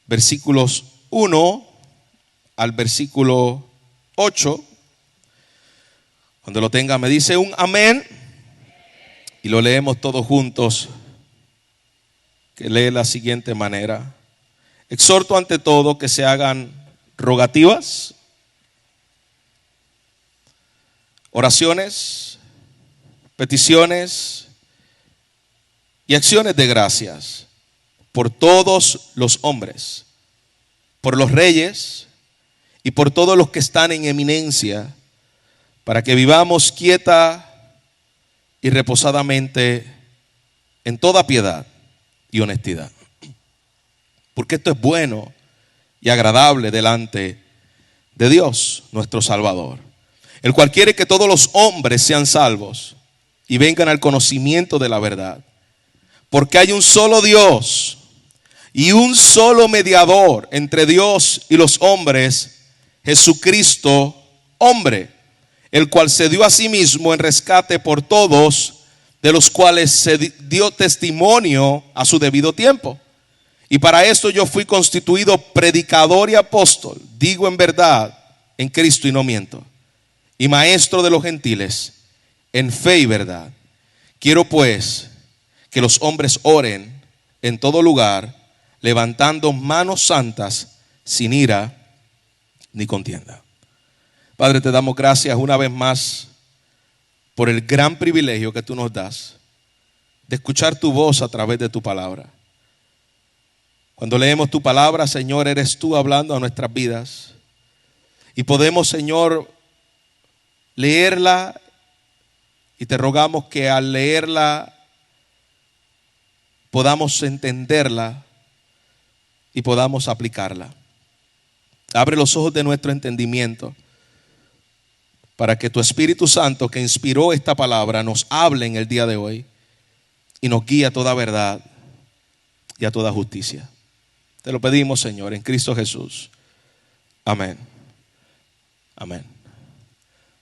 Versículos 1 al versículo 8. Cuando lo tenga me dice un amén y lo leemos todos juntos, que lee de la siguiente manera: exhorto ante todo que se hagan rogativas, oraciones, peticiones y acciones de gracias por todos los hombres, por los reyes y por todos los que están en eminencia, para que vivamos quieta y reposadamente en toda piedad y honestidad. Porque esto es bueno y agradable delante de Dios, nuestro Salvador, el cual quiere que todos los hombres sean salvos y vengan al conocimiento de la verdad. Porque hay un solo Dios y un solo mediador entre Dios y los hombres, Jesucristo, hombre, el cual se dio a sí mismo en rescate por todos, de los cuales se dio testimonio a su debido tiempo. Y para esto yo fui constituido predicador y apóstol, digo en verdad, en Cristo y no miento, y maestro de los gentiles en fe y verdad. Quiero pues que los hombres oren en todo lugar, levantando manos santas, sin ira ni contienda. Padre, te damos gracias una vez más por el gran privilegio que tú nos das de escuchar tu voz a través de tu palabra. Cuando leemos tu palabra, Señor, eres tú hablando a nuestras vidas. Y podemos, Señor, leerla, y te rogamos que al leerla podamos entenderla y podamos aplicarla. Abre los ojos de nuestro entendimiento para que tu Espíritu Santo, que inspiró esta palabra, nos hable en el día de hoy y nos guíe a toda verdad y a toda justicia. Te lo pedimos, Señor, en Cristo Jesús. Amén. Amén.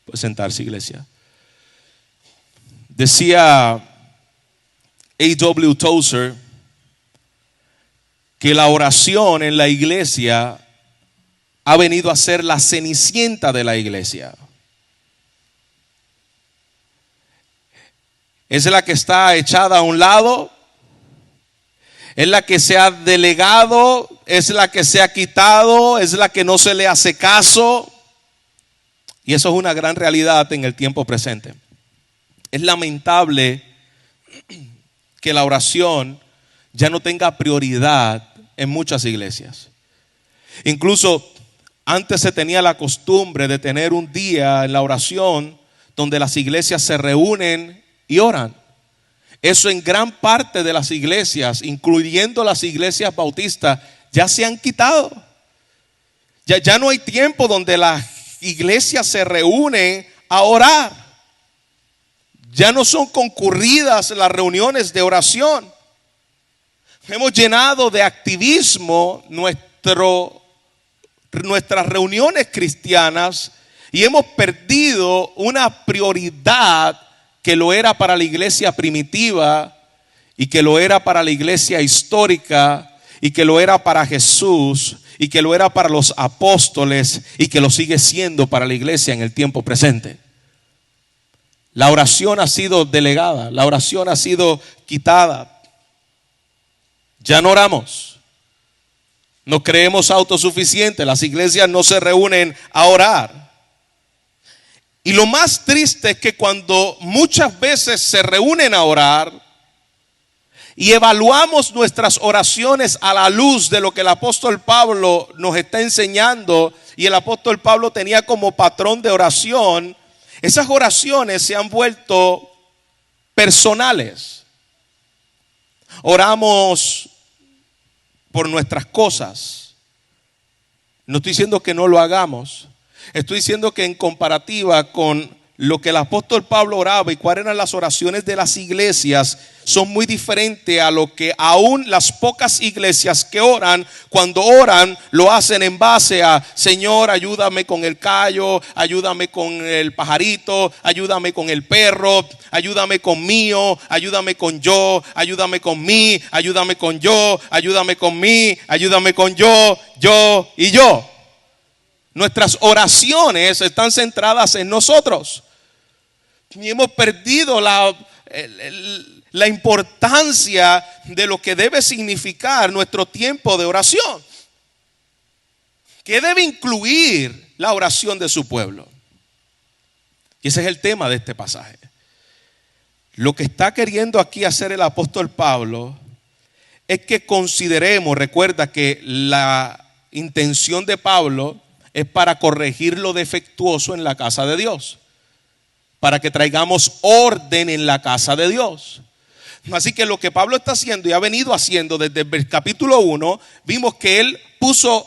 Puede sentarse, iglesia. Decía A.W. Tozer que la oración en la iglesia ha venido a ser la cenicienta de la iglesia. Es la que está echada a un lado, es la que se ha delegado, es la que se ha quitado, es la que no se le hace caso. Y eso es una gran realidad en el tiempo presente. Es lamentable que la oración ya no tenga prioridad en muchas iglesias. Incluso antes se tenía la costumbre de tener un día en la oración donde las iglesias se reúnen y oran. Eso en gran parte de las iglesias, incluyendo las iglesias bautistas, ya se han quitado. Ya no hay tiempo donde las iglesias se reúnen a orar. Ya no son concurridas las reuniones de oración. Hemos llenado de activismo nuestras reuniones cristianas y hemos perdido una prioridad que lo era para la iglesia primitiva y que lo era para la iglesia histórica y que lo era para Jesús y que lo era para los apóstoles y que lo sigue siendo para la iglesia en el tiempo presente. La oración ha sido delegada, la oración ha sido quitada. Ya no oramos, no creemos autosuficientes, las iglesias no se reúnen a orar. Y lo más triste es que cuando muchas veces se reúnen a orar y evaluamos nuestras oraciones a la luz de lo que el apóstol Pablo nos está enseñando, y el apóstol Pablo tenía como patrón de oración, esas oraciones se han vuelto personales. Oramos por nuestras cosas. No estoy diciendo que no lo hagamos. Estoy diciendo que en comparativa con lo que el apóstol Pablo oraba y cuáles eran las oraciones de las iglesias son muy diferentes a lo que aún las pocas iglesias que oran, cuando oran, lo hacen en base a: Señor, ayúdame con el callo, ayúdame con el pajarito, ayúdame con el perro, ayúdame con mío, ayúdame con yo, ayúdame con mí, ayúdame con yo, ayúdame con mí, ayúdame con yo y yo. Nuestras oraciones están centradas en nosotros y hemos perdido la importancia de lo que debe significar nuestro tiempo de oración. ¿Qué debe incluir la oración de su pueblo? Y ese es el tema de este pasaje. Lo que está queriendo aquí hacer el apóstol Pablo es que consideremos, recuerda que la intención de Pablo es para corregir lo defectuoso en la casa de Dios, para que traigamos orden en la casa de Dios. Así que lo que Pablo está haciendo y ha venido haciendo desde el capítulo 1, vimos que él puso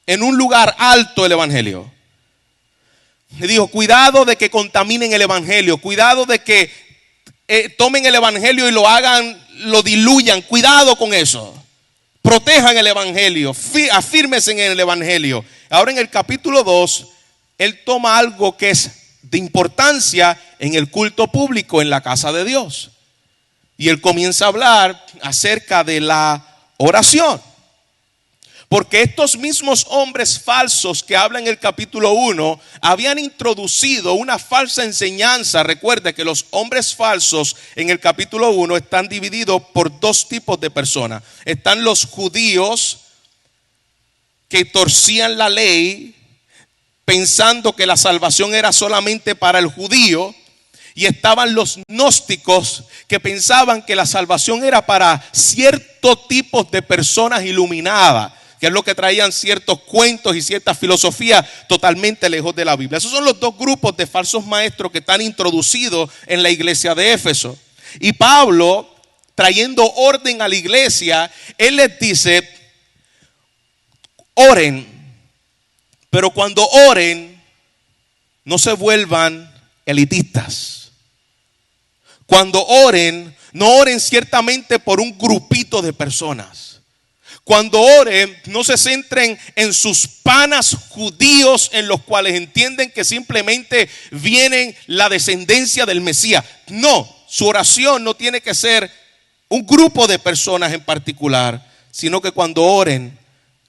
en un lugar alto el evangelio. Le dijo: cuidado de que contaminen el evangelio, cuidado de que tomen el evangelio y lo diluyan, cuidado con eso. Protejan el evangelio, afírmense en el evangelio. Ahora en el capítulo 2, él toma algo que es de importancia en el culto público en la casa de Dios. Y él comienza a hablar acerca de la oración. Porque estos mismos hombres falsos que hablan en el capítulo 1 habían introducido una falsa enseñanza. Recuerde que los hombres falsos en el capítulo 1 están divididos por dos tipos de personas. Están los judíos que torcían la ley pensando que la salvación era solamente para el judío. Y estaban los gnósticos que pensaban que la salvación era para ciertos tipos de personas iluminadas, que es lo que traían ciertos cuentos y ciertas filosofías totalmente lejos de la Biblia. Esos son los dos grupos de falsos maestros que están introducidos en la iglesia de Éfeso. Y Pablo, trayendo orden a la iglesia, él les dice: oren, pero cuando oren, no se vuelvan elitistas. Cuando oren, no oren ciertamente por un grupito de personas. Cuando oren, no se centren en sus panas judíos, en los cuales entienden que simplemente vienen la descendencia del Mesías. No, su oración no tiene que ser un grupo de personas en particular, sino que cuando oren,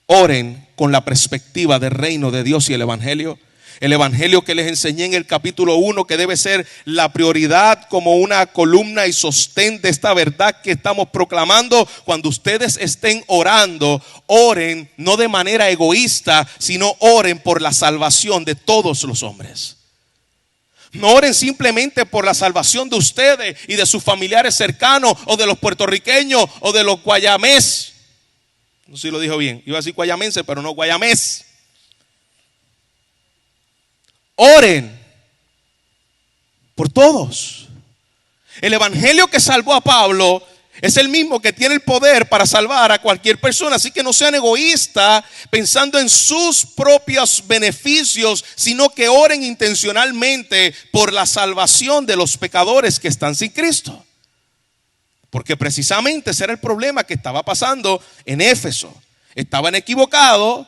oren con la perspectiva del reino de Dios y el evangelio. El evangelio que les enseñé en el capítulo 1, que debe ser la prioridad como una columna y sostén de esta verdad que estamos proclamando. Cuando ustedes estén orando, oren no de manera egoísta, sino oren por la salvación de todos los hombres. No oren simplemente por la salvación de ustedes y de sus familiares cercanos, o de los puertorriqueños, o de los guayamés. No sé si lo dijo bien, iba a decir guayamense, pero no, guayamés. Oren por todos. El evangelio que salvó a Pablo es el mismo que tiene el poder para salvar a cualquier persona. Así que no sean egoístas pensando en sus propios beneficios, sino que oren intencionalmente por la salvación de los pecadores que están sin Cristo. Porque precisamente ese era el problema que estaba pasando en Éfeso. Estaban equivocados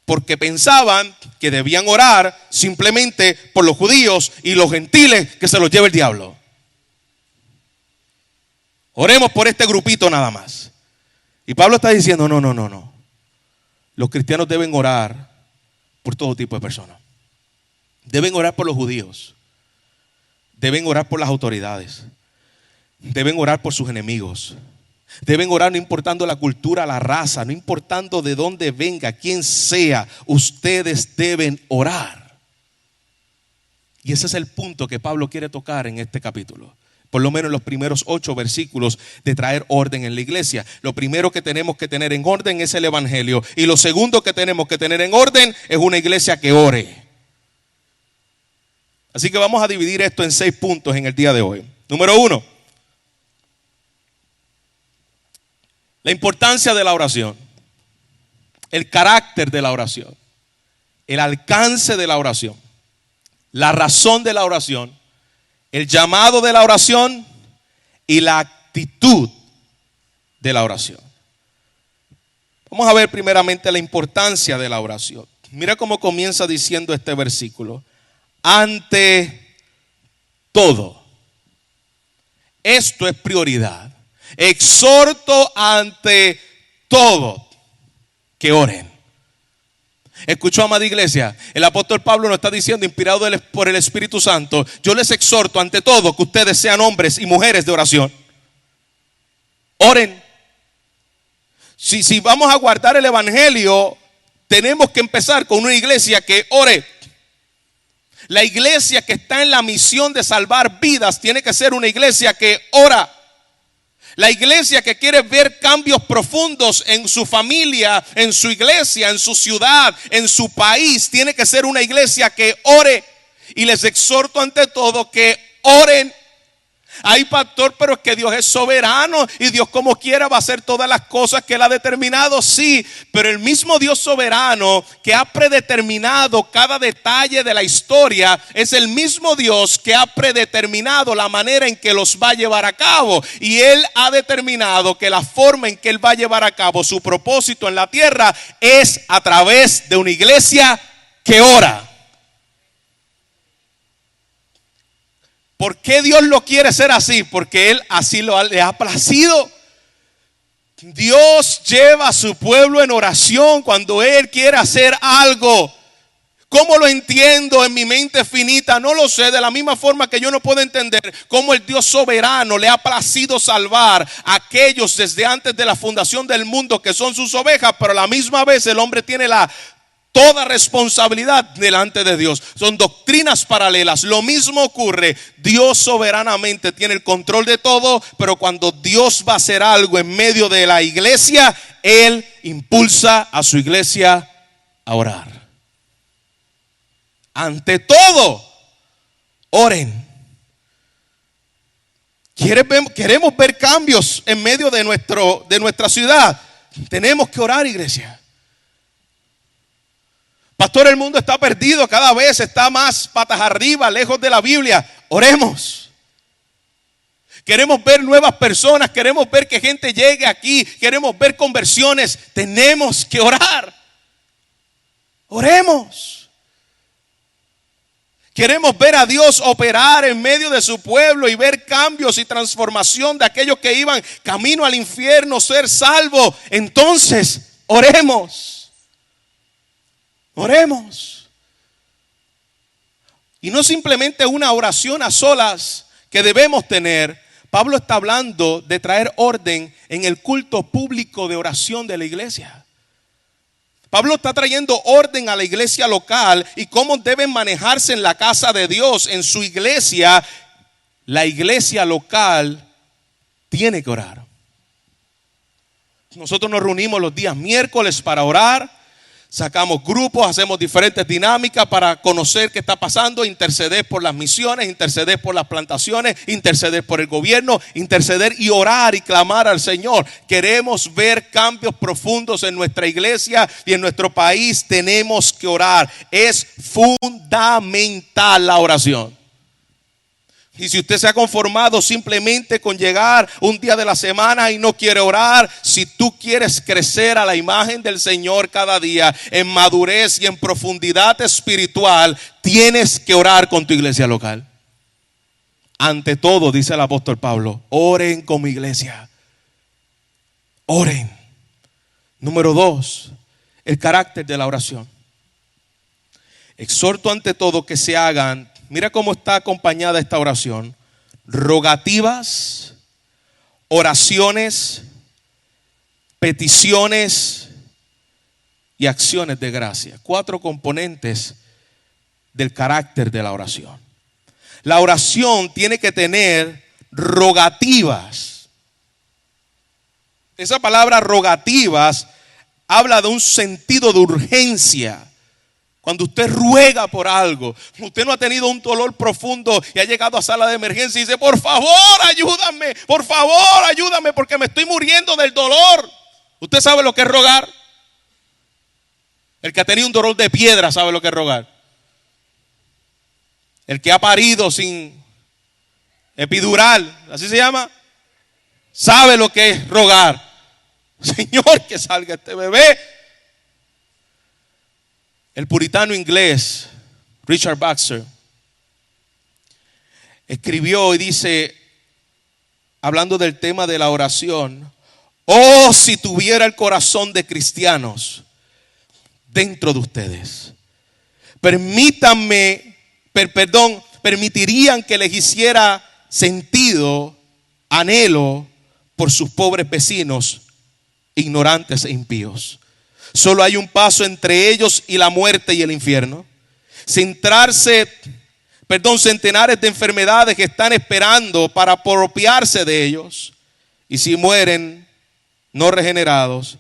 porque pensaban que debían orar simplemente por los judíos y los gentiles que se los lleve el diablo. Oremos por este grupito nada más. Y Pablo está diciendo: no. Los cristianos deben orar por todo tipo de personas. Deben orar por los judíos. Deben orar por las autoridades. Deben orar por sus enemigos. Deben orar no importando la cultura, la raza, no importando de dónde venga, quién sea. Ustedes deben orar. Y ese es el punto que Pablo quiere tocar en este capítulo. Por lo menos en los primeros 8 versículos de traer orden en la iglesia. Lo primero que tenemos que tener en orden es el evangelio. Y lo segundo que tenemos que tener en orden es una iglesia que ore. Así que vamos a dividir esto en 6 puntos en el día de hoy. Número 1. La importancia de la oración, el carácter de la oración, el alcance de la oración. la razón de la oración, el llamado de la oración y la actitud de la oración. Vamos a ver primeramente la importancia de la oración. Mira cómo comienza diciendo este versículo. Ante todo. Esto es prioridad. Exhorto ante todo que oren. Escuchó, amada iglesia, el apóstol Pablo nos está diciendo, inspirado por el Espíritu Santo, yo les exhorto ante todo que ustedes sean hombres y mujeres de oración. Oren. Si vamos a guardar el evangelio, tenemos que empezar con una iglesia que ore. La iglesia que está en la misión de salvar vidas tiene que ser una iglesia que ora. La iglesia que quiere ver cambios profundos en su familia, en su iglesia, en su ciudad, en su país, tiene que ser una iglesia que ore. Y les exhorto ante todo que oren. Ay, pastor, pero es que Dios es soberano y Dios como quiera va a hacer todas las cosas que Él ha determinado. Sí, pero el mismo Dios soberano que ha predeterminado cada detalle de la historia es el mismo Dios que ha predeterminado la manera en que los va a llevar a cabo. Y Él ha determinado que la forma en que Él va a llevar a cabo su propósito en la tierra es a través de una iglesia que ora. ¿Por qué Dios lo quiere ser así? Porque Él así le ha placido. Dios lleva a su pueblo en oración cuando Él quiere hacer algo. ¿Cómo lo entiendo en mi mente finita? No lo sé. De la misma forma que yo no puedo entender cómo el Dios soberano le ha placido salvar a aquellos desde antes de la fundación del mundo que son sus ovejas, pero a la misma vez el hombre tiene toda responsabilidad delante de Dios. Son doctrinas paralelas. Lo mismo ocurre. Dios soberanamente tiene el control de todo, pero cuando Dios va a hacer algo en medio de la iglesia, Él impulsa a su iglesia a orar. Ante todo, oren. Queremos ver cambios en medio de nuestra ciudad. Tenemos que orar, iglesia. Pastor, el mundo está perdido, cada vez está más patas arriba, lejos de la Biblia. Oremos. Queremos ver nuevas personas, queremos ver que gente llegue aquí, queremos ver conversiones. Tenemos que orar. Oremos. Queremos ver a Dios operar en medio de su pueblo y ver cambios y transformación de aquellos que iban camino al infierno, ser salvos. Entonces, oremos. Oremos. Y no simplemente una oración a solas que debemos tener. Pablo está hablando de traer orden en el culto público de oración de la iglesia. Pablo está trayendo orden a la iglesia local y cómo deben manejarse en la casa de Dios, en su iglesia. La iglesia local tiene que orar. Nosotros nos reunimos los días miércoles para orar. Sacamos grupos, hacemos diferentes dinámicas para conocer qué está pasando, interceder por las misiones, interceder por las plantaciones, interceder por el gobierno, interceder y orar y clamar al Señor. Queremos ver cambios profundos en nuestra iglesia y en nuestro país. Tenemos que orar. Es fundamental la oración. Y si usted se ha conformado simplemente con llegar un día de la semana y no quiere orar, si tú quieres crecer a la imagen del Señor cada día en madurez y en profundidad espiritual, tienes que orar con tu iglesia local. Ante todo, dice el apóstol Pablo, oren como iglesia. Oren. Número 2, el carácter de la oración. Exhorto ante todo que se hagan. Mira cómo está acompañada esta oración. Rogativas, oraciones, peticiones y acciones de gracia. 4 componentes del carácter de la oración. La oración tiene que tener rogativas. Esa palabra rogativas habla de un sentido de urgencia. Cuando usted ruega por algo, usted no ha tenido un dolor profundo y ha llegado a sala de emergencia y dice, por favor, ayúdame porque me estoy muriendo del dolor. ¿Usted sabe lo que es rogar? El que ha tenido un dolor de piedra sabe lo que es rogar. El que ha parido sin epidural, así se llama, sabe lo que es rogar. Señor, que salga este bebé. El puritano inglés Richard Baxter escribió y dice, hablando del tema de la oración: oh, si tuviera el corazón de cristianos dentro de ustedes, permitirían que les hiciera sentido, anhelo por sus pobres vecinos, ignorantes e impíos. Solo hay un paso entre ellos y la muerte y el infierno. Centenares de enfermedades que están esperando para apropiarse de ellos. Y si mueren no regenerados,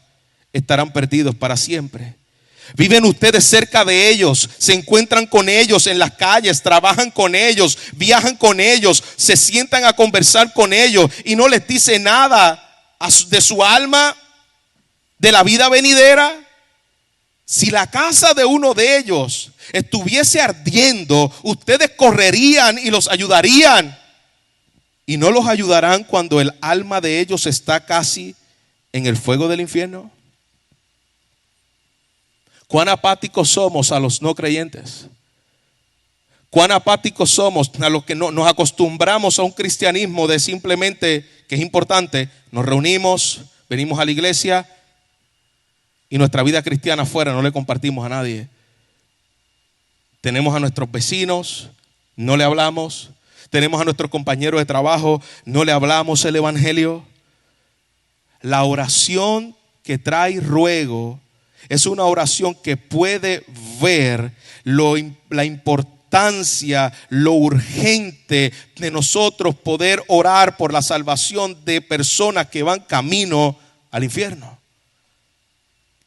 estarán perdidos para siempre. Viven ustedes cerca de ellos, se encuentran con ellos en las calles, trabajan con ellos, viajan con ellos, se sientan a conversar con ellos y no les dice nada de su alma, de la vida venidera. Si la casa de uno de ellos estuviese ardiendo, ustedes correrían y los ayudarían. ¿Y no los ayudarán cuando el alma de ellos está casi en el fuego del infierno? ¿Cuán apáticos somos a los no creyentes? ¿Cuán apáticos somos a los que no nos acostumbramos a un cristianismo de simplemente, que es importante, nos reunimos, venimos a la iglesia y nuestra vida cristiana afuera no le compartimos a nadie? Tenemos a nuestros vecinos, no le hablamos. Tenemos a nuestros compañeros de trabajo, no le hablamos el evangelio. La oración que trae ruego es una oración que puede ver la importancia, lo urgente de nosotros poder orar por la salvación de personas que van camino al infierno.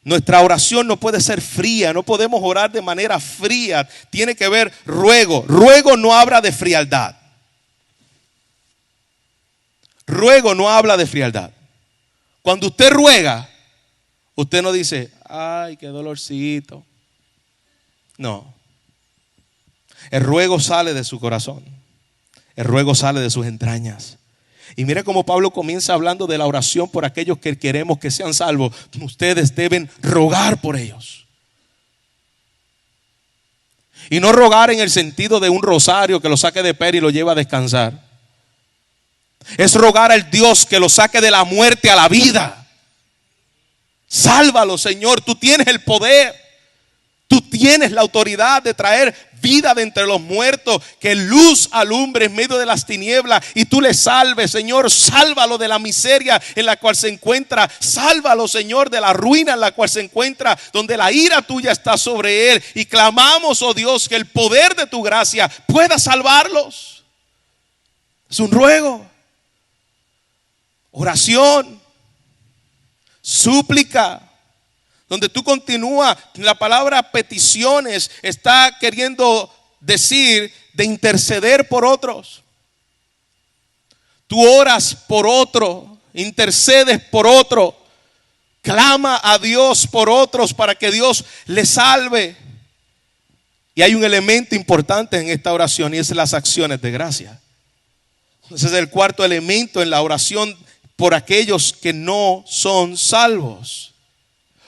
Nuestra oración no puede ser fría, no podemos orar de manera fría. Tiene que ver ruego. Ruego no habla de frialdad. Ruego no habla de frialdad. Cuando usted ruega, usted no dice, ay, qué dolorcito. No. El ruego sale de su corazón. El ruego sale de sus entrañas. Y mira cómo Pablo comienza hablando de la oración por aquellos que queremos que sean salvos. Ustedes deben rogar por ellos. Y no rogar en el sentido de un rosario que lo saque de pera y lo lleve a descansar. Es rogar al Dios que lo saque de la muerte a la vida. Sálvalo, Señor. Tú tienes el poder. Tú tienes la autoridad de traer vida de entre los muertos, que luz alumbre en medio de las tinieblas y tú le salves, Señor. Sálvalo de la miseria en la cual se encuentra. Sálvalo, Señor, de la ruina en la cual se encuentra, donde la ira tuya está sobre él. Y clamamos, oh Dios, que el poder de tu gracia pueda salvarlos. Es un ruego, oración, súplica. Donde tú continúas, la palabra peticiones está queriendo decir de interceder por otros. Tú oras por otro, intercedes por otro, clama a Dios por otros para que Dios les salve. Y hay un elemento importante en esta oración y es las acciones de gracia. Ese es el cuarto elemento en la oración por aquellos que no son salvos.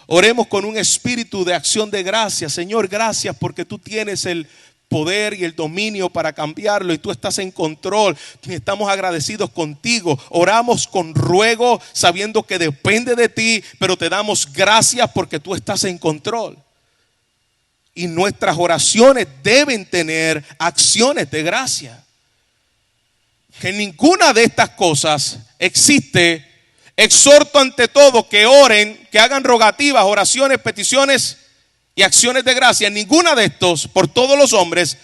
Oremos con un espíritu de acción de gracias. Señor, gracias porque tú tienes el poder y el dominio para cambiarlo y tú estás en control. Estamos agradecidos contigo. Oramos con ruego sabiendo que depende de ti, pero te damos gracias porque tú estás en control. Y nuestras oraciones deben tener acciones de gracia. Que ninguna de estas cosas existe. Exhorto ante todo que oren, que hagan rogativas, oraciones, peticiones y acciones de gracia. Ninguna de estos, por todos los hombres,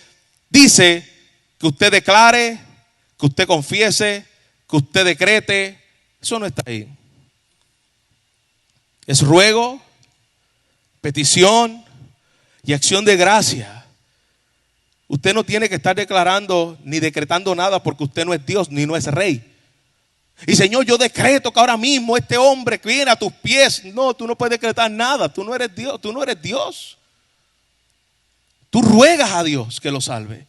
dice que usted declare, que usted confiese, que usted decrete. Eso no está ahí. Es ruego, petición y acción de gracia. Usted no tiene que estar declarando ni decretando nada porque usted no es Dios ni no es rey. Y Señor, yo decreto que ahora mismo este hombre que viene a tus pies. No, tú no puedes decretar nada. Tú no eres Dios. Tú no eres Dios. Tú ruegas a Dios que lo salve.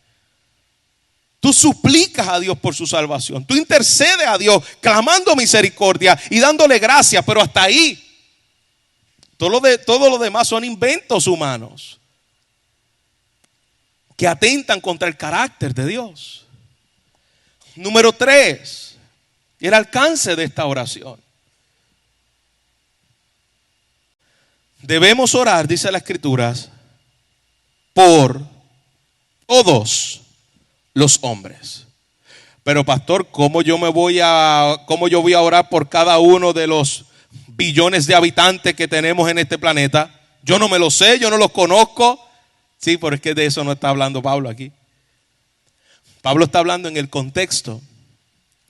Tú suplicas a Dios por su salvación. Tú intercedes a Dios clamando misericordia y dándole gracias, pero hasta ahí. Todo lo demás son inventos humanos que atentan contra el carácter de Dios. Número 3, el alcance de esta oración. Debemos orar, dice la Escritura, por todos los hombres. Pero pastor, ¿cómo yo voy a orar por cada uno de los billones de habitantes que tenemos en este planeta? Yo no me lo sé, yo no los conozco. Sí, pero es que de eso no está hablando Pablo aquí. Pablo está hablando en el contexto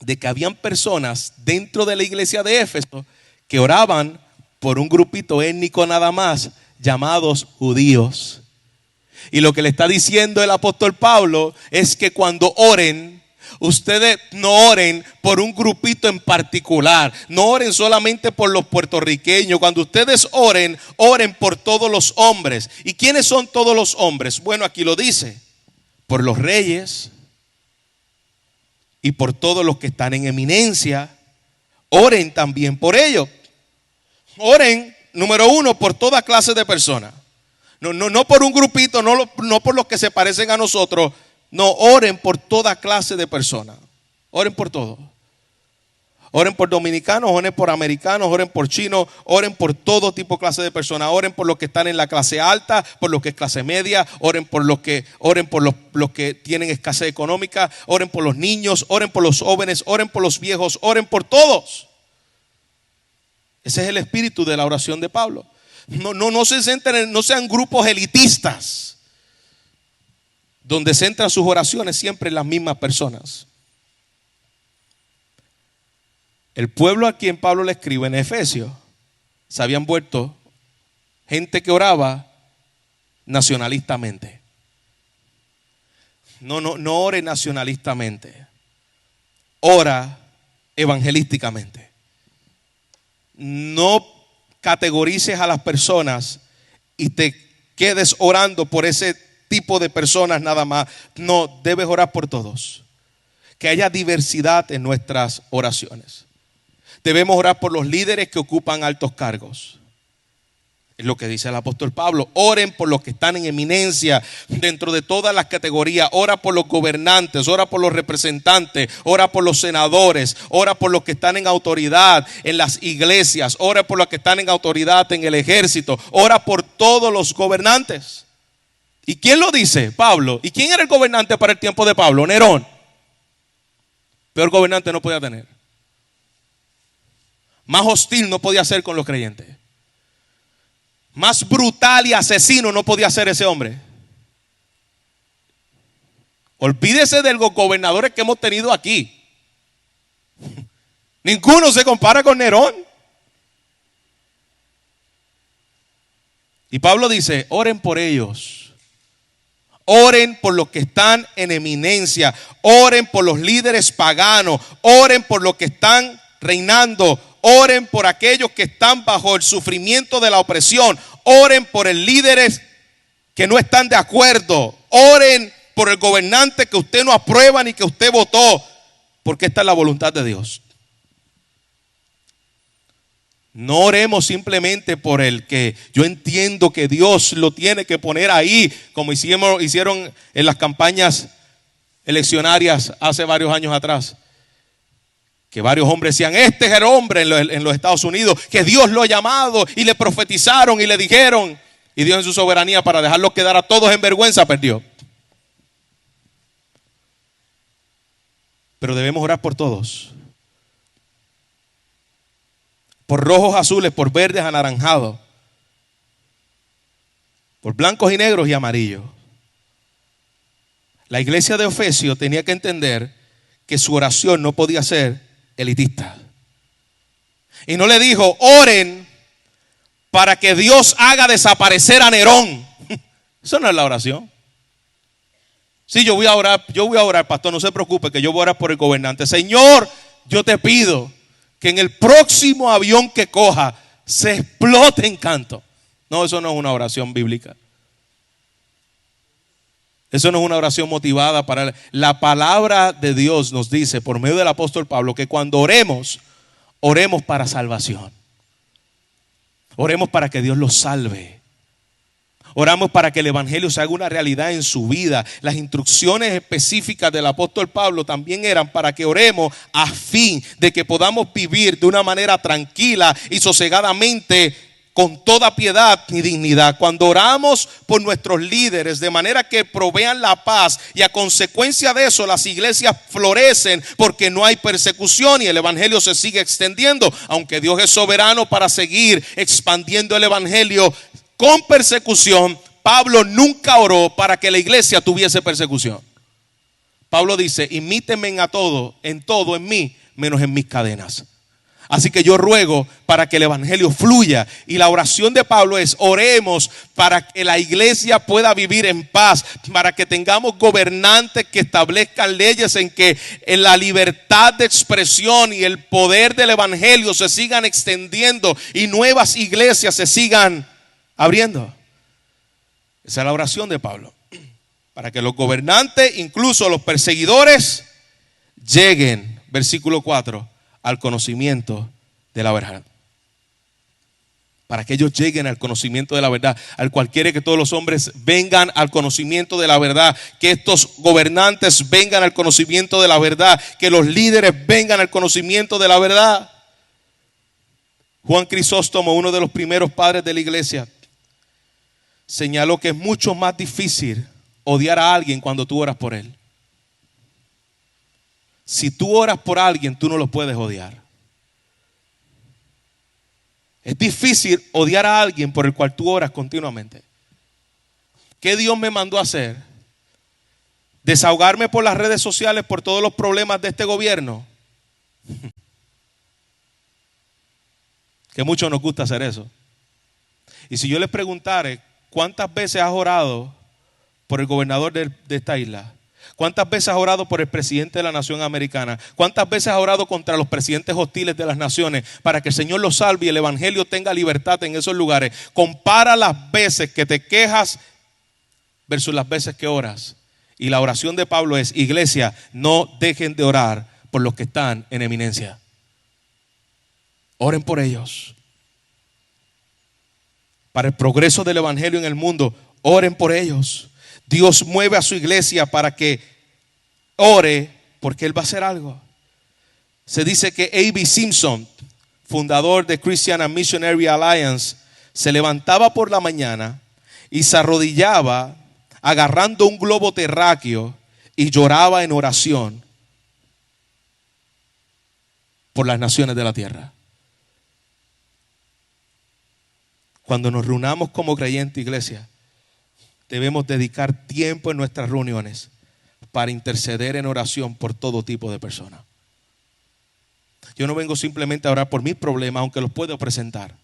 de que habían personas dentro de la iglesia de Éfeso que oraban por un grupito étnico nada más, llamados judíos. Y lo que le está diciendo el apóstol Pablo es que cuando oren, ustedes no oren por un grupito en particular, no oren solamente por los puertorriqueños. Cuando ustedes oren, oren por todos los hombres. ¿Y quiénes son todos los hombres? Bueno, aquí lo dice: por los reyes y por todos los que están en eminencia. Oren también por ellos. Oren, número 1, por toda clase de personas. No por un grupito, no por los que se parecen a nosotros. No, oren por toda clase de personas. Oren por todo. Oren por dominicanos, oren por americanos, oren por chinos, oren por todo tipo de clase de personas. Oren por los que están en la clase alta, por los que es clase media, oren por los que tienen escasez económica, oren por los niños, oren por los jóvenes, oren por los viejos, oren por todos. Ese es el espíritu de la oración de Pablo. No se centren, no sean grupos elitistas donde centran sus oraciones siempre en las mismas personas. El pueblo a quien Pablo le escribe en Efesios se habían vuelto gente que oraba nacionalistamente. No ore nacionalistamente. Ora evangelísticamente. No categorices a las personas y te quedes orando por ese tipo de personas nada más. No, debes orar por todos. Que haya diversidad en nuestras oraciones. Debemos orar por los líderes que ocupan altos cargos. Es lo que dice el apóstol Pablo. Oren por los que están en eminencia dentro de todas las categorías. Ora por los gobernantes, ora por los representantes, ora por los senadores, ora por los que están en autoridad en las iglesias, ora por los que están en autoridad en el ejército, ora por todos los gobernantes. ¿Y quién lo dice? Pablo. ¿Y quién era el gobernante para el tiempo de Pablo? Nerón. Peor gobernante no podía tener. Más hostil no podía ser con los creyentes. Más brutal y asesino no podía ser ese hombre. Olvídese de los gobernadores que hemos tenido aquí. Ninguno se compara con Nerón. Y Pablo dice: oren por ellos. Oren por los que están en eminencia. Oren por los líderes paganos. Oren por los que están reinando. Oren por aquellos que están bajo el sufrimiento de la opresión. Oren por el líderes que no están de acuerdo. Oren por el gobernante que usted no aprueba ni que usted votó, porque esta es la voluntad de Dios. No oremos simplemente por el que yo entiendo que Dios lo tiene que poner ahí, como hicieron en las campañas eleccionarias hace varios años atrás. Que varios hombres decían: este es el hombre en los Estados Unidos, que Dios lo ha llamado, y le profetizaron y le dijeron. Y Dios en su soberanía, para dejarlos quedar a todos en vergüenza, perdió. Pero debemos orar por todos. Por rojos, azules, por verdes, anaranjados. Por blancos y negros y amarillos. La iglesia de Efesios tenía que entender que su oración no podía ser elitista. Y no le dijo: oren para que Dios haga desaparecer a Nerón. Eso no es la oración. Sí, yo voy a orar, pastor, no se preocupe, que yo voy a orar por el gobernante. Señor, yo te pido que en el próximo avión que coja se explote en canto. No, eso no es una oración bíblica. Eso no es una oración motivada para la palabra de Dios nos dice por medio del apóstol Pablo que cuando oremos, oremos para salvación. Oremos para que Dios los salve. Oramos para que el evangelio se haga una realidad en su vida. Las instrucciones específicas del apóstol Pablo también eran para que oremos a fin de que podamos vivir de una manera tranquila y sosegadamente, con toda piedad y dignidad. Cuando oramos por nuestros líderes de manera que provean la paz, y a consecuencia de eso las iglesias florecen porque no hay persecución y el evangelio se sigue extendiendo, aunque Dios es soberano para seguir expandiendo el evangelio con persecución. Pablo nunca oró para que la iglesia tuviese persecución. Pablo dice: imítenme en todo en mí, menos en mis cadenas. Así que yo ruego para que el evangelio fluya. Y la oración de Pablo es: oremos para que la iglesia pueda vivir en paz, para que tengamos gobernantes que establezcan leyes en que en la libertad de expresión y el poder del evangelio se sigan extendiendo y nuevas iglesias se sigan abriendo. Esa es la oración de Pablo, para que los gobernantes, incluso los perseguidores, lleguen, versículo 4, al conocimiento de la verdad. Para que ellos lleguen al conocimiento de la verdad, al cual quiere que todos los hombres vengan al conocimiento de la verdad, que estos gobernantes vengan al conocimiento de la verdad, que los líderes vengan al conocimiento de la verdad. Juan Crisóstomo, uno de los primeros padres de la iglesia, señaló que es mucho más difícil odiar a alguien cuando tú oras por él. Si tú oras por alguien, tú no lo puedes odiar. Es difícil odiar a alguien por el cual tú oras continuamente. ¿Qué Dios me mandó a hacer? ¿Desahogarme por las redes sociales por todos los problemas de este gobierno? Que muchos nos gusta hacer eso. Y si yo les preguntara, ¿cuántas veces has orado por el gobernador de esta isla? ¿Cuántas veces has orado por el presidente de la nación americana? ¿Cuántas veces has orado contra los presidentes hostiles de las naciones para que el Señor los salve y el evangelio tenga libertad en esos lugares? Compara las veces que te quejas versus las veces que oras. Y la oración de Pablo es: iglesia, no dejen de orar por los que están en eminencia. Oren por ellos. Para el progreso del evangelio en el mundo, oren por ellos. Dios mueve a su iglesia para que ore, porque Él va a hacer algo. Se dice que A.B. Simpson, fundador de Christian and Missionary Alliance, se levantaba por la mañana y se arrodillaba agarrando un globo terráqueo y lloraba en oración por las naciones de la tierra. Cuando nos reunamos como creyente, iglesia, debemos dedicar tiempo en nuestras reuniones para interceder en oración por todo tipo de personas. Yo no vengo simplemente a orar por mis problemas, aunque los puedo presentar,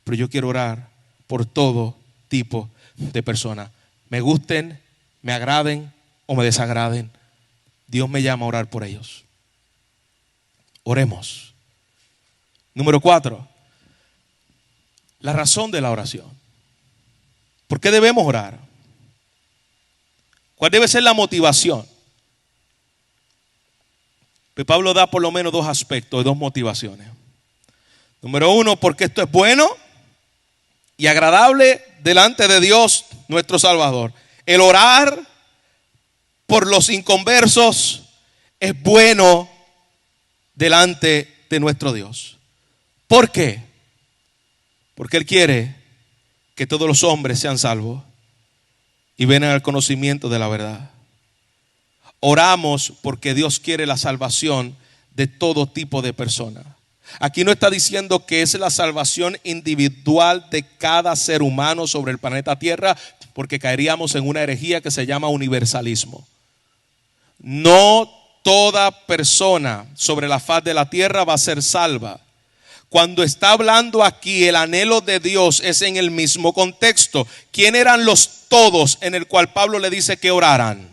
pero yo quiero orar por todo tipo de personas. Me gusten, me agraden o me desagraden. Dios me llama a orar por ellos. Oremos. Número 4. La razón de la oración. ¿Por qué debemos orar? ¿Cuál debe ser la motivación? Pues Pablo da por lo menos 2 aspectos, 2 motivaciones. Número 1, porque esto es bueno y agradable delante de Dios nuestro Salvador. El orar por los inconversos es bueno delante de nuestro Dios. ¿Por qué? Porque Él quiere que todos los hombres sean salvos y vengan al conocimiento de la verdad. Oramos porque Dios quiere la salvación de todo tipo de personas. Aquí no está diciendo que es la salvación individual de cada ser humano sobre el planeta Tierra, porque caeríamos en una herejía que se llama universalismo. No toda persona sobre la faz de la tierra va a ser salva. Cuando está hablando aquí, el anhelo de Dios es en el mismo contexto. ¿Quién eran los todos en el cual Pablo le dice que oraran?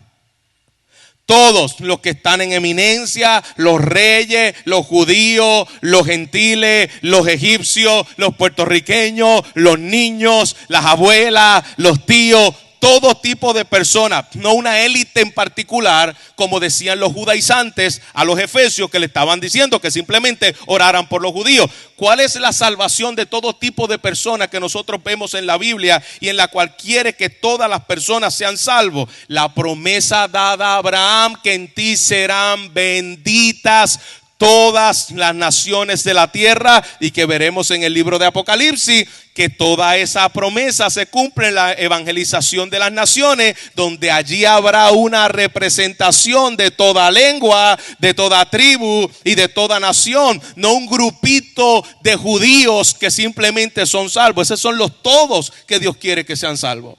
Todos los que están en eminencia, los reyes, los judíos, los gentiles, los egipcios, los puertorriqueños, los niños, las abuelas, los tíos. todo tipo de personas, no una élite en particular, como decían los judaizantes a los efesios, que le estaban diciendo que simplemente oraran por los judíos. ¿Cuál es la salvación de todo tipo de personas que nosotros vemos en la Biblia y en la cual quiere que todas las personas sean salvos? La promesa dada a Abraham, que en ti serán benditas todas las naciones de la tierra, y que veremos en el libro de Apocalipsis que toda esa promesa se cumple en la evangelización de las naciones, donde allí habrá una representación de toda lengua, de toda tribu y de toda nación, no un grupito de judíos que simplemente son salvos. Esos son los todos que Dios quiere que sean salvos.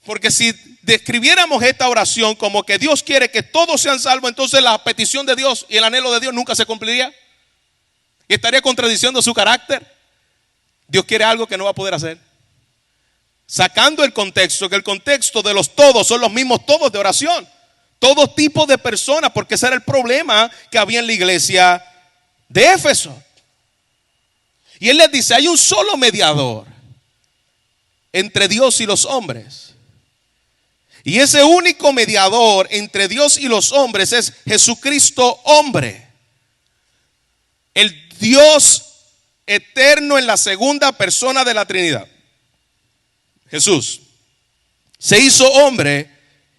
Porque si describiéramos esta oración como que Dios quiere que todos sean salvos, entonces la petición de Dios y el anhelo de Dios nunca se cumpliría. Y estaría contradiciendo su carácter. Dios quiere algo que no va a poder hacer. Sacando el contexto, que el contexto de los todos son los mismos todos de oración. Todo tipo de personas, porque ese era el problema que había en la iglesia de Éfeso. Y él les dice, hay un solo mediador entre Dios y los hombres. Y ese único mediador entre Dios y los hombres es Jesucristo hombre. El Dios eterno en la segunda persona de la Trinidad. Jesús se hizo hombre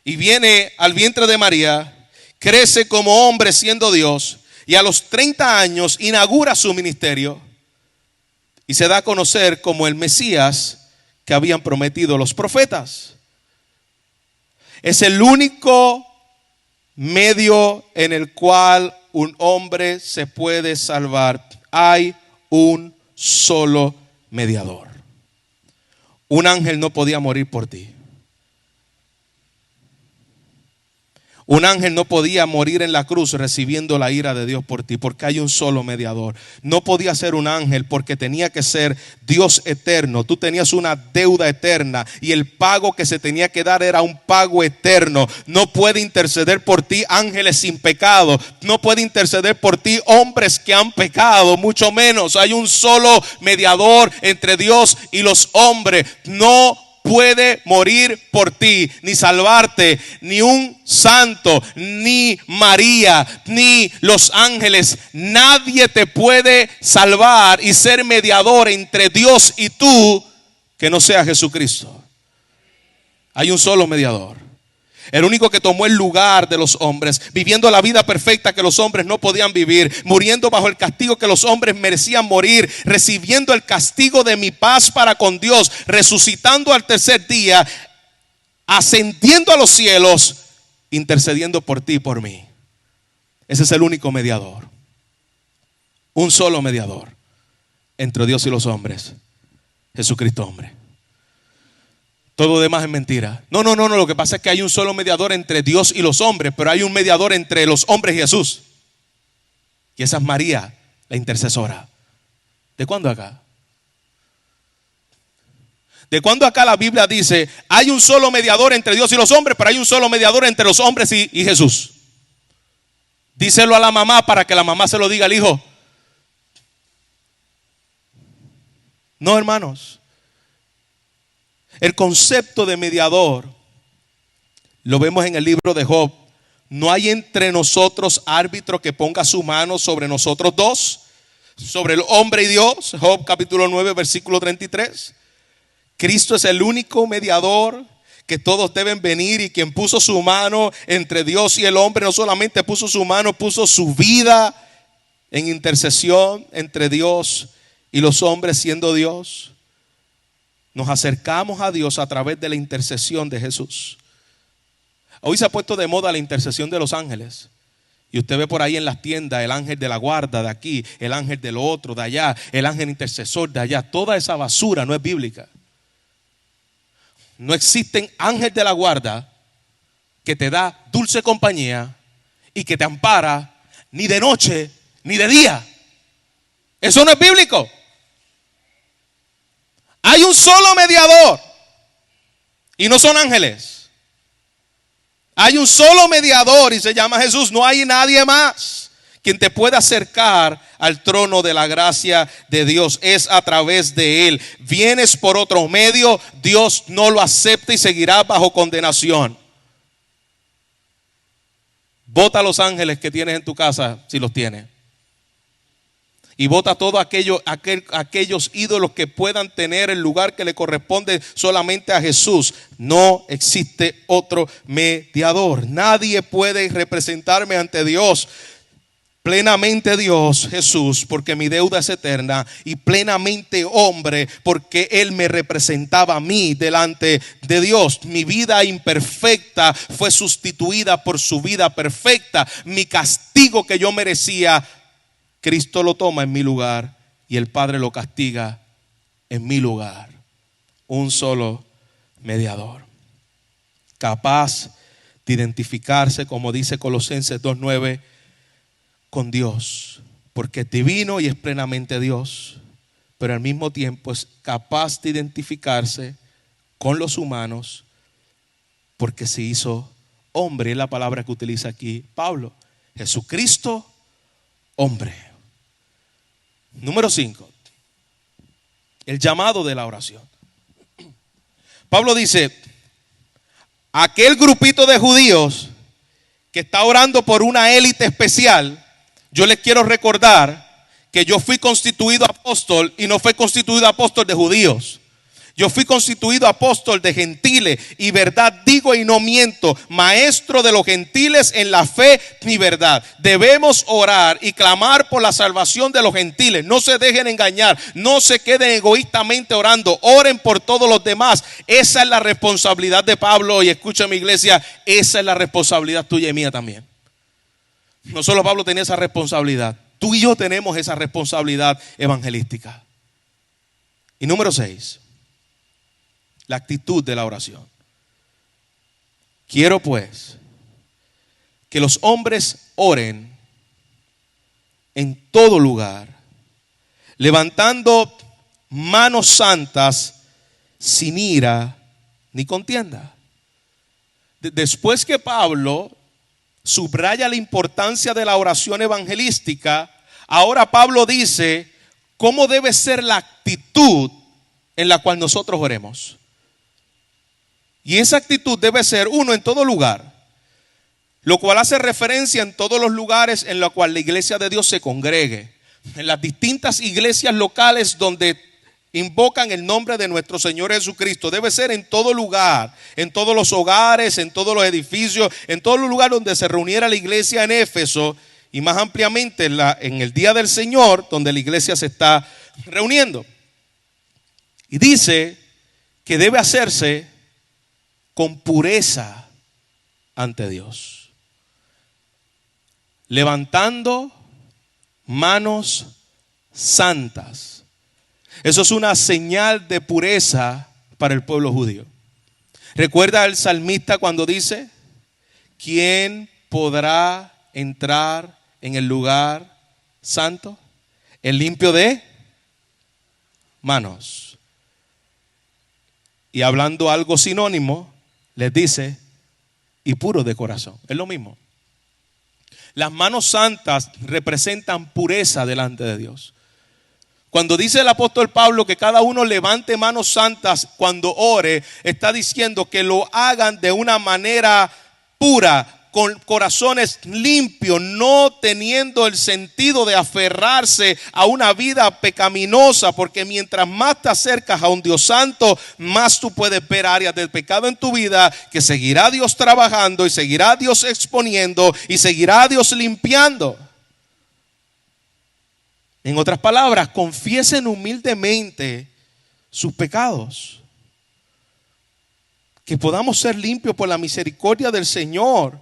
y viene al vientre de María, crece como hombre siendo Dios, y a los 30 años inaugura su ministerio y se da a conocer como el Mesías que habían prometido los profetas. Es el único medio en el cual un hombre se puede salvar. Hay un solo mediador. Un ángel no podía morir por ti. Un ángel no podía morir en la cruz recibiendo la ira de Dios por ti, porque hay un solo mediador. No podía ser un ángel porque tenía que ser Dios eterno. Tú tenías una deuda eterna y el pago que se tenía que dar era un pago eterno. No puede interceder por ti ángeles sin pecado. No puede interceder por ti hombres que han pecado, mucho menos. Hay un solo mediador entre Dios y los hombres. No puede morir por ti, ni salvarte, ni un santo, ni María, ni los ángeles. Nadie te puede salvar y ser mediador entre Dios y tú que no sea Jesucristo. Hay un solo mediador. El único que tomó el lugar de los hombres, viviendo la vida perfecta que los hombres no podían vivir, muriendo bajo el castigo que los hombres merecían morir, recibiendo el castigo de mi paz para con Dios, resucitando al tercer día, ascendiendo a los cielos, intercediendo por ti y por mí. Ese es el único mediador. Un solo mediador entre Dios y los hombres, Jesucristo hombre. Todo lo demás es mentira. No, lo que pasa es que hay un solo mediador entre Dios y los hombres, pero hay un mediador entre los hombres y Jesús. Y esa es María, la intercesora. ¿De cuándo acá? ¿De cuándo acá la Biblia dice, hay un solo mediador entre Dios y los hombres, pero hay un solo mediador entre los hombres y Jesús? Díselo a la mamá para que la mamá se lo diga al hijo. No, hermanos. El concepto de mediador lo vemos en el libro de Job. No hay entre nosotros árbitro que ponga su mano sobre nosotros dos, sobre el hombre y Dios. Job capítulo 9 versículo 33. Cristo es el único mediador que todos deben venir, y quien puso su mano entre Dios y el hombre, no solamente puso su mano, puso su vida en intercesión entre Dios y los hombres, siendo Dios. Nos acercamos a Dios a través de la intercesión de Jesús. Hoy se ha puesto de moda la intercesión de los ángeles. Y usted ve por ahí en las tiendas el ángel de la guarda de aquí, el ángel de lo otro de allá, el ángel intercesor de allá. Toda esa basura no es bíblica. No existen ángeles de la guarda que te da dulce compañía y que te ampara ni de noche ni de día. Eso no es bíblico. Hay un solo mediador y no son ángeles. Hay un solo mediador y se llama Jesús. No hay nadie más quien te puede acercar al trono de la gracia de Dios es a través de Él. Vienes por otro medio, Dios no lo acepta y seguirá bajo condenación. Bota a los ángeles que tienes en tu casa, si los tienes. Y bota todos aquellos ídolos que puedan tener el lugar que le corresponde solamente a Jesús. No existe otro mediador. Nadie puede representarme ante Dios. Plenamente Dios, Jesús, porque mi deuda es eterna, y plenamente hombre, porque Él me representaba a mí delante de Dios. Mi vida imperfecta fue sustituida por su vida perfecta. Mi castigo que yo merecía, Cristo lo toma en mi lugar y el Padre lo castiga en mi lugar. Un solo mediador, capaz de identificarse, como dice Colosenses 2:9, con Dios, porque es divino y es plenamente Dios, pero al mismo tiempo es capaz de identificarse con los humanos, porque se hizo hombre. Es la palabra que utiliza aquí Pablo. Jesucristo, hombre. Número 5, el llamado de la oración. Pablo dice: aquel grupito de judíos que está orando por una élite especial, yo les quiero recordar que yo fui constituido apóstol y no fui constituido apóstol de judíos. Yo fui constituido apóstol de gentiles, y verdad digo y no miento, maestro de los gentiles en la fe y verdad. Debemos orar y clamar por la salvación de los gentiles. No se dejen engañar, no se queden egoístamente orando, oren por todos los demás. Esa es la responsabilidad de Pablo, y escucha mi iglesia, esa es la responsabilidad tuya y mía también. No solo Pablo tenía esa responsabilidad, tú y yo tenemos esa responsabilidad evangelística. Y número 6, la actitud de la oración. Quiero pues que los hombres oren en todo lugar, levantando manos santas, sin ira ni contienda. Después que Pablo subraya la importancia de la oración evangelística, ahora Pablo dice cómo debe ser la actitud en la cual nosotros oremos. Y esa actitud debe ser, uno, en todo lugar, lo cual hace referencia en todos los lugares en los cuales la iglesia de Dios se congregue. En las distintas iglesias locales donde invocan el nombre de nuestro Señor Jesucristo. Debe ser en todo lugar, en todos los hogares, en todos los edificios, en todo lugar donde se reuniera la iglesia en Éfeso, y más ampliamente en el día del Señor, donde la iglesia se está reuniendo. Y dice que debe hacerse con pureza ante Dios, levantando manos santas. Eso es una señal de pureza para el pueblo judío. ¿Recuerda el salmista cuando dice: ¿quién podrá entrar en el lugar santo? El limpio de manos. Y hablando algo sinónimo, les dice: y puro de corazón. Es lo mismo. Las manos santas representan pureza delante de Dios. Cuando dice el apóstol Pablo que cada uno levante manos santas cuando ore, está diciendo que lo hagan de una manera pura, con corazones limpios, no teniendo el sentido de aferrarse a una vida pecaminosa, porque mientras más te acercas a un Dios santo, más tú puedes ver áreas del pecado en tu vida que seguirá Dios trabajando, y seguirá Dios exponiendo, y seguirá Dios limpiando. En otras palabras, confiesen humildemente sus pecados, que podamos ser limpios por la misericordia del Señor,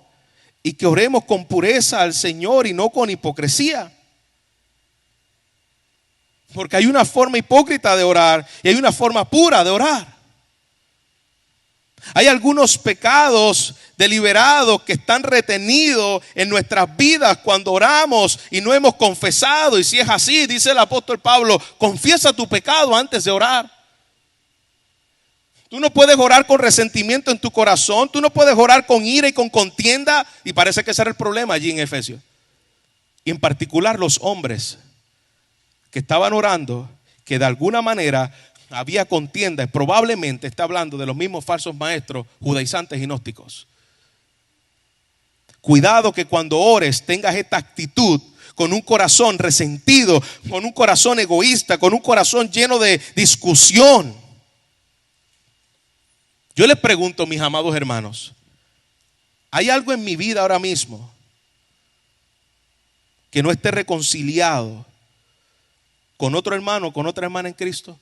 y que oremos con pureza al Señor y no con hipocresía. Porque hay una forma hipócrita de orar y hay una forma pura de orar. Hay algunos pecados deliberados que están retenidos en nuestras vidas cuando oramos y no hemos confesado. Y si es así, dice el apóstol Pablo, confiesa tu pecado antes de orar. Tú no puedes orar con resentimiento en tu corazón. Tú no puedes orar con ira y con contienda. Y parece que ese era el problema allí en Efesios. Y en particular los hombres que estaban orando, que de alguna manera había contienda, probablemente está hablando de los mismos falsos maestros judaizantes y gnósticos. Cuidado que cuando ores tengas esta actitud con un corazón resentido, con un corazón egoísta, con un corazón lleno de discusión. Yo les pregunto, mis amados hermanos, ¿hay algo en mi vida ahora mismo que no esté reconciliado con otro hermano, con otra hermana en Cristo?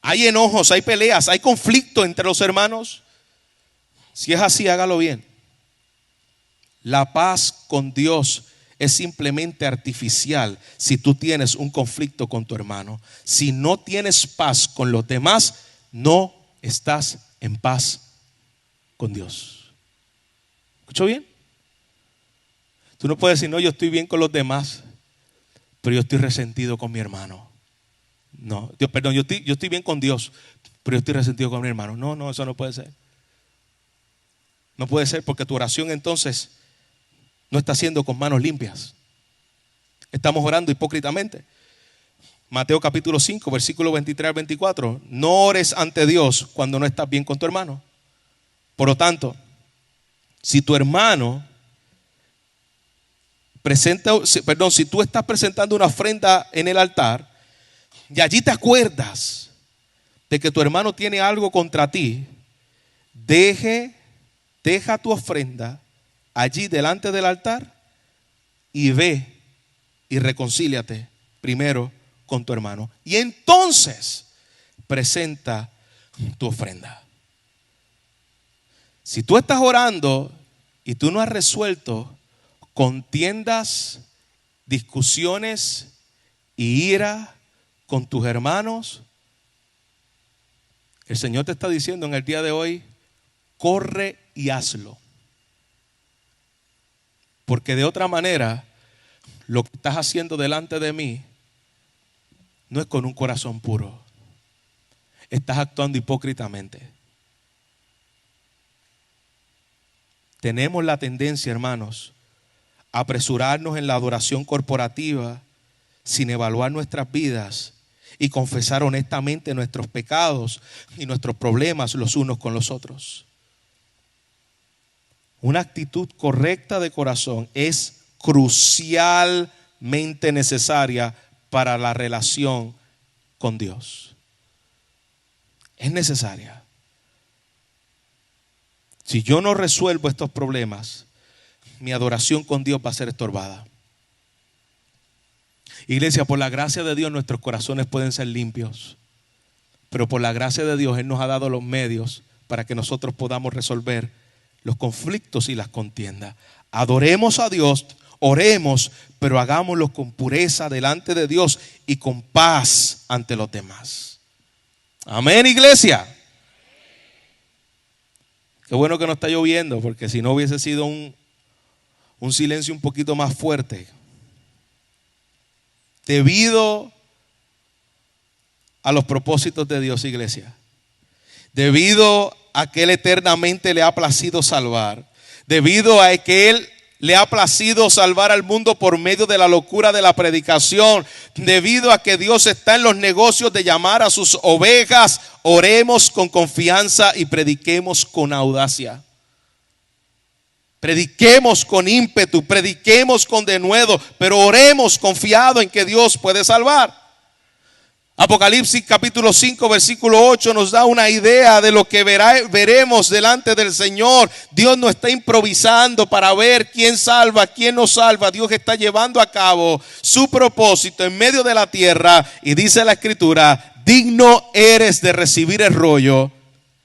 ¿Hay enojos, hay peleas, hay conflicto entre los hermanos? Si es así, hágalo bien. La paz con Dios es simplemente artificial si tú tienes un conflicto con tu hermano. Si no tienes paz con los demás, no estás en paz con Dios. ¿Escuchó bien? Tú no puedes decir, no, yo estoy bien con los demás, pero yo estoy resentido con mi hermano. No, perdón, yo estoy bien con Dios, pero yo estoy resentido con mi hermano. No, eso no puede ser. No puede ser, porque tu oración entonces no está siendo con manos limpias. Estamos orando hipócritamente. Mateo capítulo 5, versículo 23 al 24. No ores ante Dios cuando no estás bien con tu hermano. Por lo tanto, si tu hermano si tú estás presentando una ofrenda en el altar y allí te acuerdas de que tu hermano tiene algo contra ti, deja tu ofrenda allí delante del altar y ve y reconcíliate primero con tu hermano. Y entonces presenta tu ofrenda. Si tú estás orando y tú no has resuelto contiendas, discusiones y ira con tus hermanos, el Señor te está diciendo en el día de hoy, corre y hazlo. Porque de otra manera, lo que estás haciendo delante de mí no es con un corazón puro. Estás actuando hipócritamente. Tenemos la tendencia, hermanos, a apresurarnos en la adoración corporativa sin evaluar nuestras vidas y confesar honestamente nuestros pecados y nuestros problemas los unos con los otros. Una actitud correcta de corazón es crucialmente necesaria para la relación con Dios. Es necesaria. Si yo no resuelvo estos problemas, mi adoración con Dios va a ser estorbada. Iglesia, por la gracia de Dios nuestros corazones pueden ser limpios, pero por la gracia de Dios Él nos ha dado los medios para que nosotros podamos resolver los conflictos y las contiendas. Adoremos a Dios, oremos, pero hagámoslo con pureza delante de Dios y con paz ante los demás. Amén, iglesia. Qué bueno que no está lloviendo, porque si no hubiese sido un silencio un poquito más fuerte. Debido a los propósitos de Dios, iglesia, debido a que Él eternamente le ha placido salvar, debido a que Él le ha placido salvar al mundo por medio de la locura de la predicación, debido a que Dios está en los negocios de llamar a sus ovejas, oremos con confianza y prediquemos con audacia. Prediquemos con ímpetu, prediquemos con denuedo, pero oremos confiado en que Dios puede salvar. Apocalipsis capítulo 5 versículo 8 nos da una idea de lo que veremos delante del Señor. Dios no está improvisando para ver quién salva, quién no salva. Dios está llevando a cabo su propósito en medio de la tierra. Y dice la Escritura, digno eres de recibir el rollo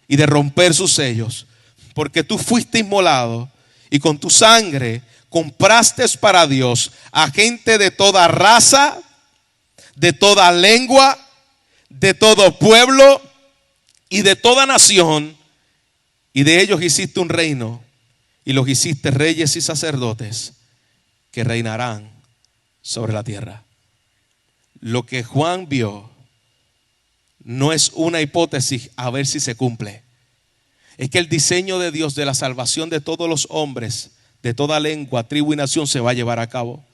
y de romper sus sellos, porque tú fuiste inmolado y con tu sangre compraste para Dios a gente de toda raza, de toda lengua, de todo pueblo y de toda nación, y de ellos hiciste un reino y los hiciste reyes y sacerdotes que reinarán sobre la tierra. Lo que Juan vio no es una hipótesis a ver si se cumple. Es que el diseño de Dios de la salvación de todos los hombres de toda lengua, tribu y nación se va a llevar a cabo.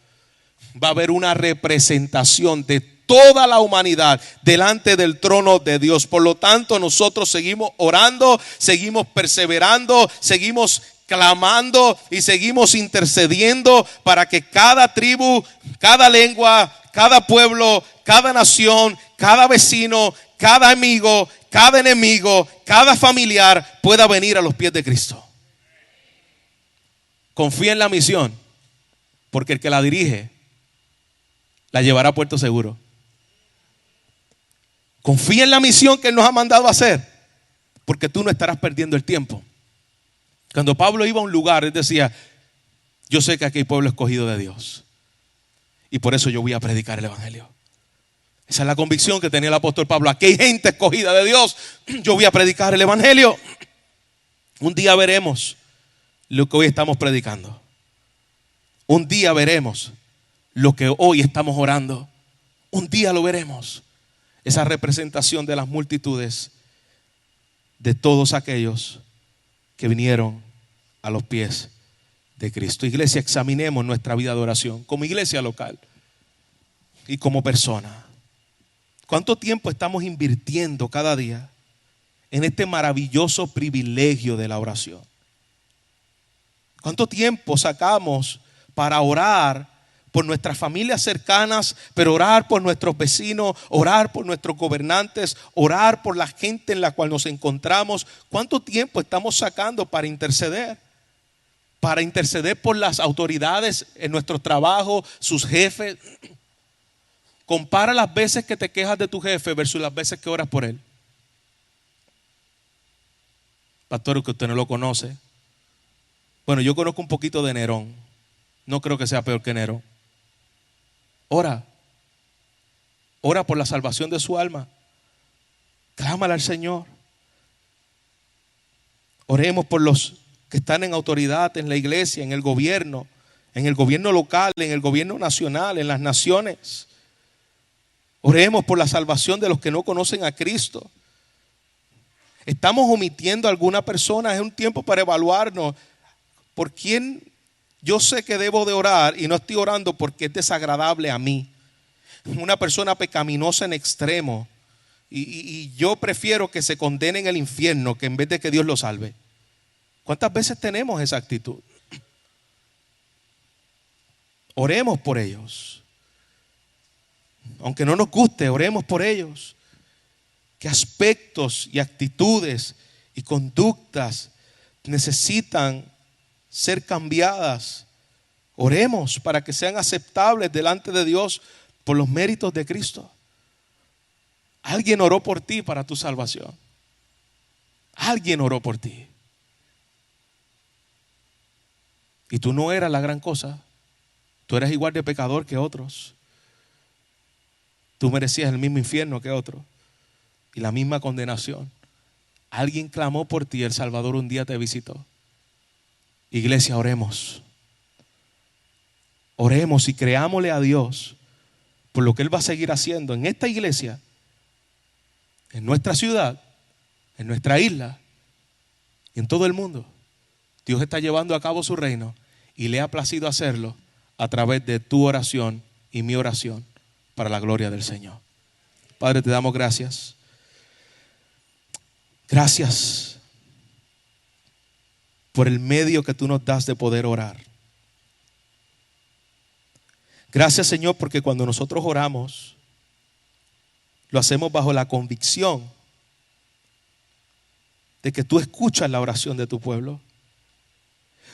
Va a haber una representación de toda la humanidad delante del trono de Dios. Por lo tanto, nosotros seguimos orando, seguimos perseverando, seguimos clamando y seguimos intercediendo para que cada tribu, cada lengua, cada pueblo, cada nación, cada vecino, cada amigo, cada enemigo, cada familiar pueda venir a los pies de Cristo. Confía en la misión, porque el que la dirige la llevará a puerto seguro. Confía en la misión que Él nos ha mandado a hacer, porque tú no estarás perdiendo el tiempo. Cuando Pablo iba a un lugar, él decía: yo sé que aquí hay pueblo escogido de Dios, y por eso yo voy a predicar el evangelio. Esa es la convicción que tenía el apóstol Pablo. Aquí hay gente escogida de Dios, yo voy a predicar el evangelio. Un día veremos lo que hoy estamos predicando. Un día veremos lo que hoy estamos orando. Un día lo veremos. Esa representación de las multitudes, de todos aquellos que vinieron a los pies de Cristo. Iglesia, examinemos nuestra vida de oración como iglesia local y como persona. ¿Cuánto tiempo estamos invirtiendo cada día en este maravilloso privilegio de la oración? ¿Cuánto tiempo sacamos para orar por nuestras familias cercanas, pero orar por nuestros vecinos, orar por nuestros gobernantes, orar por la gente en la cual nos encontramos? ¿Cuánto tiempo estamos sacando para interceder? Para interceder por las autoridades en nuestro trabajo, sus jefes. Compara las veces que te quejas de tu jefe versus las veces que oras por él. Pastor, que usted no lo conoce. Bueno, yo conozco un poquito de Nerón. No creo que sea peor que Nerón. Ora por la salvación de su alma. Clámale al Señor. Oremos por los que están en autoridad en la iglesia, en el gobierno local, en el gobierno nacional, en las naciones. Oremos por la salvación de los que no conocen a Cristo. ¿Estamos omitiendo a alguna persona? Es un tiempo para evaluarnos. ¿Por quién yo sé que debo de orar y no estoy orando porque es desagradable a mí? Una persona pecaminosa en extremo, y yo prefiero que se condene en el infierno que en vez de que Dios lo salve. ¿Cuántas veces tenemos esa actitud? Oremos por ellos. Aunque no nos guste, oremos por ellos. ¿Qué aspectos y actitudes y conductas necesitan ser cambiadas? Oremos para que sean aceptables delante de Dios por los méritos de Cristo. Alguien oró por ti para tu salvación. Alguien oró por ti. Y tú no eras la gran cosa. Tú eras igual de pecador que otros. Tú merecías el mismo infierno que otros y la misma condenación. Alguien clamó por ti, el Salvador un día te visitó. Iglesia, oremos. Oremos y creámosle a Dios por lo que Él va a seguir haciendo en esta iglesia, en nuestra ciudad, en nuestra isla y en todo el mundo. Dios está llevando a cabo su reino y le ha placido hacerlo a través de tu oración y mi oración para la gloria del Señor. Padre, te damos gracias. Gracias por el medio que tú nos das de poder orar. Gracias, Señor, porque cuando nosotros oramos, lo hacemos bajo la convicción de que tú escuchas la oración de tu pueblo.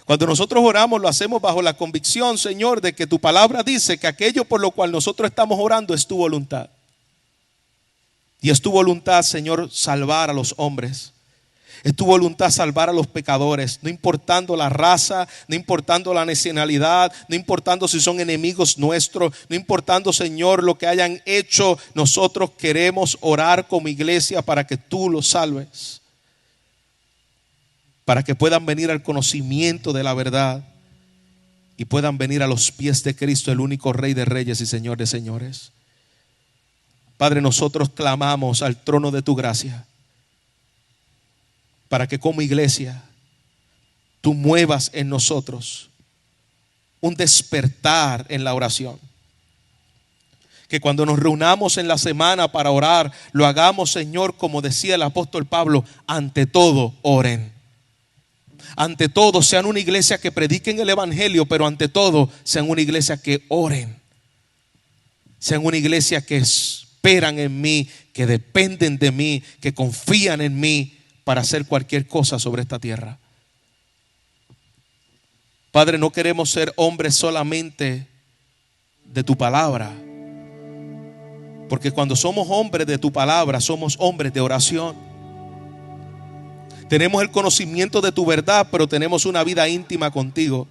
Cuando nosotros oramos, lo hacemos bajo la convicción, Señor, de que tu palabra dice que aquello por lo cual nosotros estamos orando es tu voluntad. Y es tu voluntad, Señor, salvar a los hombres. Es tu voluntad salvar a los pecadores, no importando la raza, no importando la nacionalidad, no importando si son enemigos nuestros, no importando, Señor, lo que hayan hecho. Nosotros queremos orar como iglesia para que tú los salves, para que puedan venir al conocimiento de la verdad y puedan venir a los pies de Cristo, el único Rey de reyes y Señor de señores. Padre, nosotros clamamos al trono de tu gracia para que como iglesia tú muevas en nosotros un despertar en la oración. Que cuando nos reunamos en la semana para orar, lo hagamos, Señor, como decía el apóstol Pablo, ante todo oren. Ante todo sean una iglesia que prediquen el evangelio, pero ante todo sean una iglesia que oren. Sean una iglesia que esperan en mí, que dependen de mí, que confían en mí para hacer cualquier cosa sobre esta tierra. Padre, no queremos ser hombres solamente de tu palabra, porque cuando somos hombres de tu palabra, somos hombres de oración. Tenemos el conocimiento de tu verdad, pero tenemos una vida íntima contigo.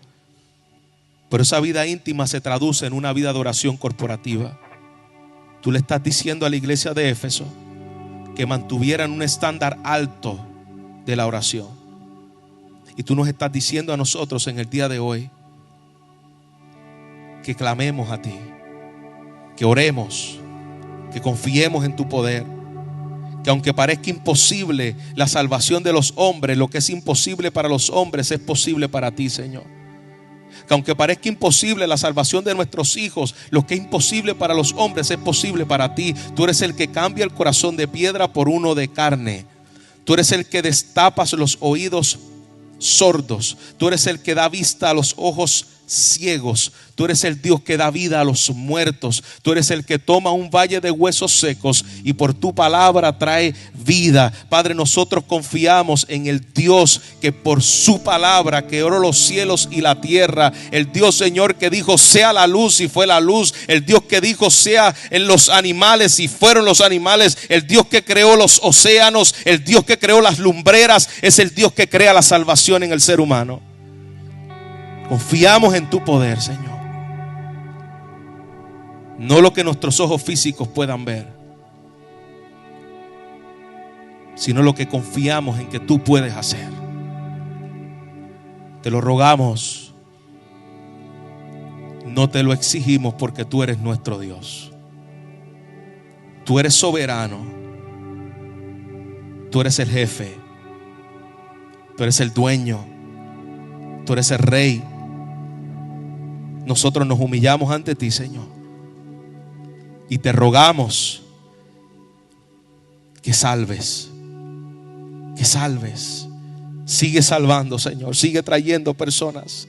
Pero esa vida íntima se traduce en una vida de oración corporativa. Tú le estás diciendo a la iglesia de Éfeso que mantuvieran un estándar alto de la oración. Y tú nos estás diciendo a nosotros en el día de hoy que clamemos a ti, que oremos, que confiemos en tu poder, que aunque parezca imposible la salvación de los hombres, lo que es imposible para los hombres es posible para ti, Señor. Que aunque parezca imposible la salvación de nuestros hijos, lo que es imposible para los hombres es posible para ti. Tú eres el que cambia el corazón de piedra por uno de carne. Tú eres el que destapas los oídos sordos. Tú eres el que da vista a los ojos ciegos. Tú eres el Dios que da vida a los muertos. Tú eres el que toma un valle de huesos secos y por tu palabra trae vida. Padre, nosotros confiamos en el Dios que por su palabra creó los cielos y la tierra. El Dios, Señor, que dijo sea la luz y fue la luz. El Dios que dijo sea en los animales y fueron los animales. El Dios que creó los océanos. El Dios que creó las lumbreras. Es el Dios que crea la salvación en el ser humano. Confiamos en tu poder, Señor. No lo que nuestros ojos físicos puedan ver, sino lo que confiamos en que tú puedes hacer. Te lo rogamos. No te lo exigimos porque tú eres nuestro Dios. Tú eres soberano. Tú eres el jefe. Tú eres el dueño. Tú eres el rey. Nosotros nos humillamos ante ti, Señor, y te rogamos que salves. Que salves. Sigue salvando, Señor. Sigue trayendo personas.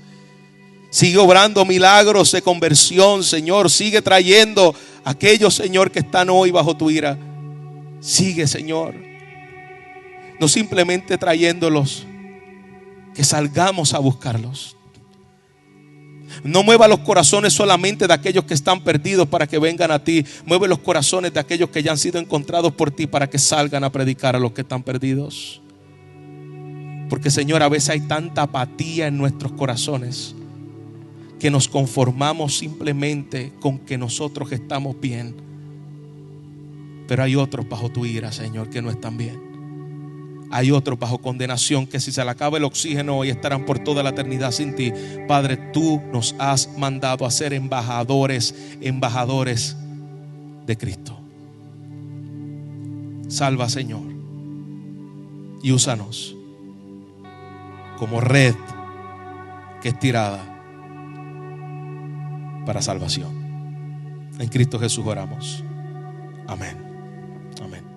Sigue obrando milagros de conversión, Señor. Sigue trayendo a aquellos, Señor, que están hoy bajo tu ira. Sigue, Señor. No simplemente trayéndolos, que salgamos a buscarlos. No mueva los corazones solamente de aquellos que están perdidos para que vengan a ti. Mueve los corazones de aquellos que ya han sido encontrados por ti para que salgan a predicar a los que están perdidos. Porque, Señor, a veces hay tanta apatía en nuestros corazones que nos conformamos simplemente con que nosotros estamos bien. Pero hay otros bajo tu ira, Señor, que no están bien. Hay otros bajo condenación que si se le acaba el oxígeno hoy estarán por toda la eternidad sin ti. Padre, tú nos has mandado a ser embajadores de Cristo. Salva, Señor, y úsanos como red que es tirada para salvación. En Cristo Jesús oramos. Amén. Amén.